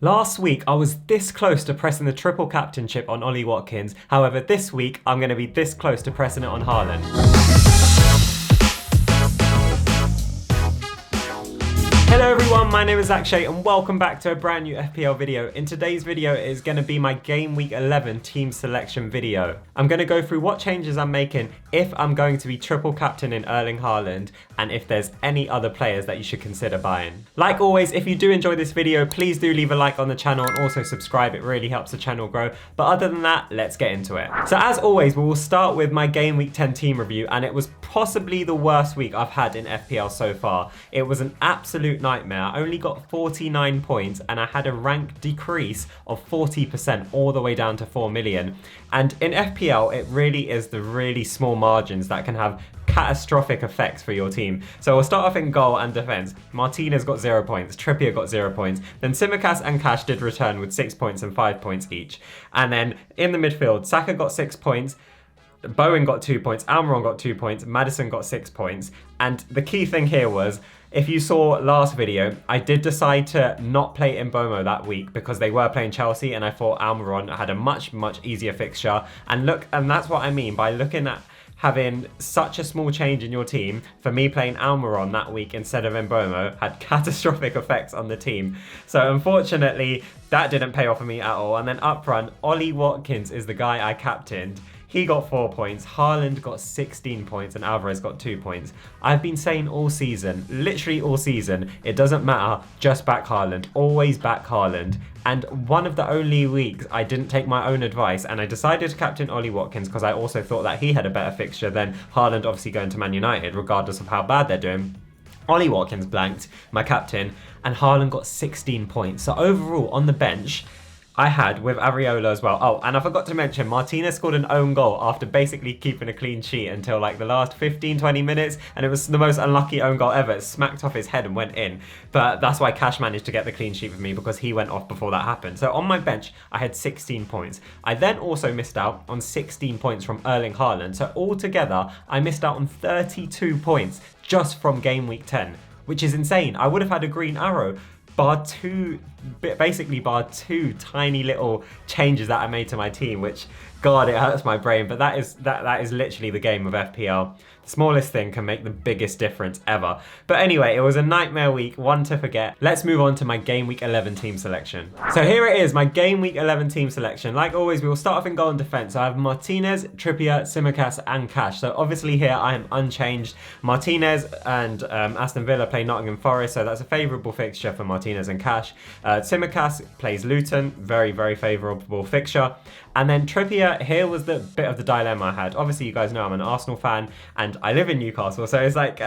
Last week, I was this close to pressing the triple captainship on Ollie Watkins. However, this week, I'm going to be this close to pressing it on Haaland. Hello everyone, my name is Akshay and welcome back to a brand new FPL video. In today's video is going to be my Game Week 11 team selection video. I'm going to go through what changes I'm making if I'm going to be triple captain in Erling Haaland and if there's any other players that you should consider buying. Like always, if you do enjoy this video, please do leave a like on the channel and also subscribe. It really helps the channel grow. But other than that, let's get into it. So as always, we will start with my Game Week 10 team review, and it was possibly the worst week I've had in FPL so far. It was an absolute nightmare. I only got 49 points and I had a rank decrease of 40% all the way down to 4 million. And in FPL, it really is the really small margins that can have catastrophic effects for your team. So we'll start off in goal and defense. Martinez got 0 points, Trippier got 0 points, then Tsimikas and Cash did return with 6 points and 5 points each. And then in the midfield, Saka got 6 points, Bowen got 2 points, Almiron got 2 points, Maddison got 6 points. And the key thing here was, if you saw last video, I did decide to not play Mbeumo that week because they were playing Chelsea and I thought Almiron had a much easier fixture. And look, and that's what I mean by looking at having such a small change in your team. For me, playing Almiron that week instead of Mbeumo had catastrophic effects on the team. So unfortunately, that didn't pay off for me at all. And then up front, Ollie Watkins is the guy I captained. He got 4 points, Haaland got 16 points, and Alvarez got 2 points. I've been saying all season, literally all season, it doesn't matter, just back Haaland, always back Haaland. And one of the only weeks I didn't take my own advice and I decided to captain Ollie Watkins because I also thought that he had a better fixture than Haaland obviously going to Man United, regardless of how bad they're doing. Ollie Watkins blanked, my captain, and Haaland got 16 points. So overall, on the bench, I had with Areola as well. Oh, and I forgot to mention, Martinez scored an own goal after basically keeping a clean sheet until like the last 15-20 minutes, and it was the most unlucky own goal ever. It smacked off his head and went in. But that's why Cash managed to get the clean sheet with me, because he went off before that happened. So on my bench, I had 16 points. I then also missed out on 16 points from Erling Haaland. So altogether, I missed out on 32 points just from Game Week 10, which is insane. I would have had a green arrow, bar two tiny little changes that I made to my team, which, God, it hurts my brain. But that is literally the game of FPL. The smallest thing can make the biggest difference ever. But anyway, it was a nightmare week, one to forget. Let's move on to my Game Week 11 team selection. So here it is, my Game Week 11 team selection. Like always, we will start off in goal and defense. So I have Martinez, Trippier, Tsimikas, and Cash. So obviously here I am unchanged. Martinez and Aston Villa play Nottingham Forest, so that's a favourable fixture for Martinez and Cash. Tsimikas plays Luton, very favourable fixture. And then Trippier, here was the bit of the dilemma I had. Obviously, you guys know I'm an Arsenal fan and I live in Newcastle, so it's like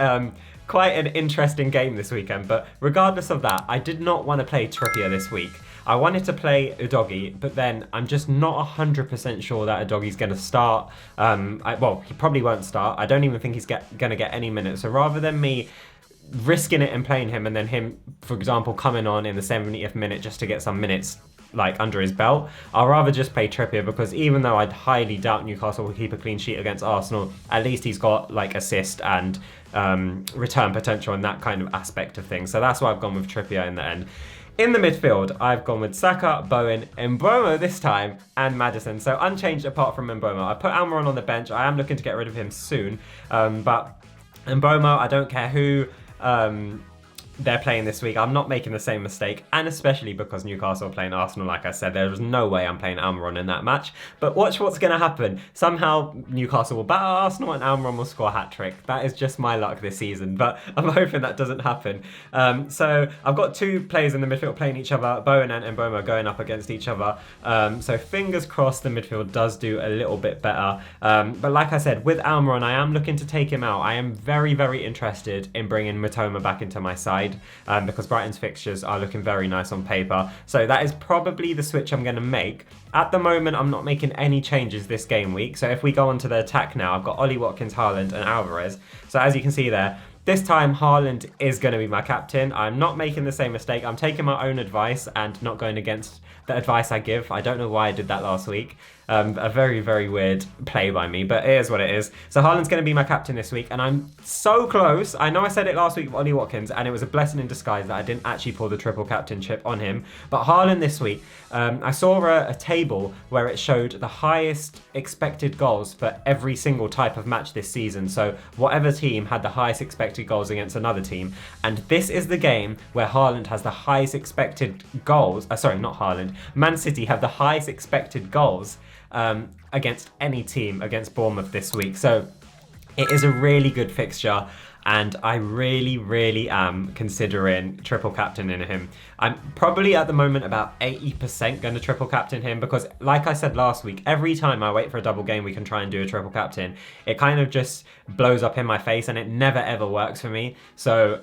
quite an interesting game this weekend. But regardless of that, I did not want to play Trippier this week. I wanted to play Udogie, but then I'm just not 100% sure that Udogie's going to start. Well, he probably won't start. I don't even think he's going to get any minutes. So rather than me risking it and playing him and then him, for example, coming on in the 70th minute just to get some minutes like under his belt, I'll rather just play Trippier, because even though I'd highly doubt Newcastle will keep a clean sheet against Arsenal, at least he's got like assist and return potential and that kind of aspect of things. So that's why I've gone with Trippier in the end. In the midfield, I've gone with Saka, Bowen, Mbeumo this time, and Maddison. So unchanged apart from Mbeumo. I put Almiron on the bench. I am looking to get rid of him soon. But Mbeumo, I don't care who they're playing this week, I'm not making the same mistake, and especially because Newcastle are playing Arsenal. Like I said, there was no way I'm playing Almiron in that match. But watch what's going to happen. Somehow Newcastle will batter Arsenal and Almiron will score a hat-trick. That is just my luck this season, but I'm hoping that doesn't happen. So I've got two players in the midfield playing each other, Bowen and Mbeumo going up against each other. So fingers crossed the midfield does do a little bit better. But like I said, with Almiron, I am looking to take him out. I am very interested in bringing Mitoma back into my side. Because Brighton's fixtures are looking very nice on paper. So that is probably the switch I'm going to make. At the moment, I'm not making any changes this game week. So if we go on to the attack now, I've got Ollie Watkins, Haaland and Alvarez. So as you can see there, this time Haaland is going to be my captain. I'm not making the same mistake. I'm taking my own advice and not going against the advice I give. I don't know why I did that last week. A very, very weird play by me, but it is what it is. So Haaland's going to be my captain this week, and I'm so close. I know I said it last week with Ollie Watkins, and it was a blessing in disguise that I didn't actually pull the triple captainship on him. But Haaland this week, I saw a table where it showed the highest expected goals for every single type of match this season. So whatever team had the highest expected goals against another team, and this is the game where Haaland has the highest expected goals. Sorry, not Haaland. Man City have the highest expected goals against any team against Bournemouth this week. So it is a really good fixture, and I really, really am considering triple captaining him. I'm probably at the moment about 80% going to triple captain him because, like I said last week, every time I wait for a double game week and try and do a triple captain, it kind of just blows up in my face and it never ever works for me. So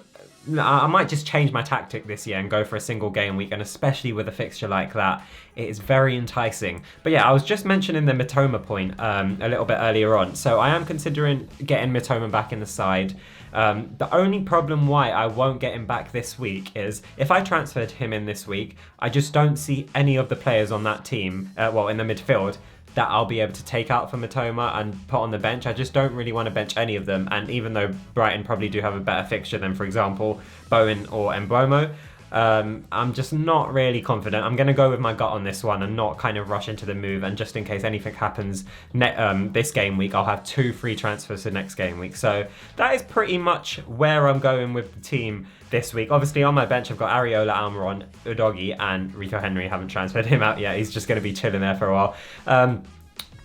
I might just change my tactic this year and go for a single game week, and especially with a fixture like that, it is very enticing. But yeah, I was just mentioning the Mitoma point a little bit earlier on. So I am considering getting Mitoma back in the side. The only problem why I won't get him back this week is if I transferred him in this week, I just don't see any of the players on that team, well, in the midfield, that I'll be able to take out for Mitoma and put on the bench. I just don't really want to bench any of them. And even though Brighton probably do have a better fixture than, for example, Bowen or Mbeumo, I'm just not really confident. I'm going to go with my gut on this one and not kind of rush into the move. And just in case anything happens this game week, I'll have 2 free transfers for next game week. So that is pretty much where I'm going with the team this week. Obviously, on my bench, I've got Areola, Almiron, Udogie, and Rico Henry. Haven't transferred him out yet. He's just going to be chilling there for a while.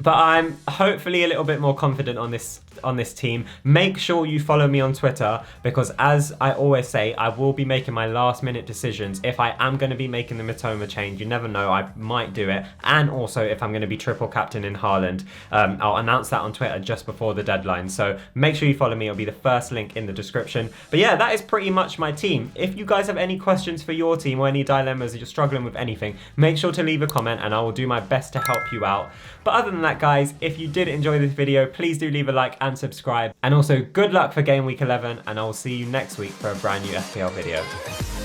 But I'm hopefully a little bit more confident on this team. Make sure you follow me on Twitter because, as I always say, I will be making my last minute decisions. If I am going to be making the Mitoma change, you never know, I might do it. And also if I'm going to be triple captain in Haaland, I'll announce that on Twitter just before the deadline. So make sure you follow me. It'll be the first link in the description. But yeah, that is pretty much my team. If you guys have any questions for your team or any dilemmas, or you're struggling with anything, make sure to leave a comment and I will do my best to help you out. But other than that, guys, if you did enjoy this video, please do leave a like and subscribe. And also, good luck for Game Week 11, and I will see you next week for a brand new FPL video.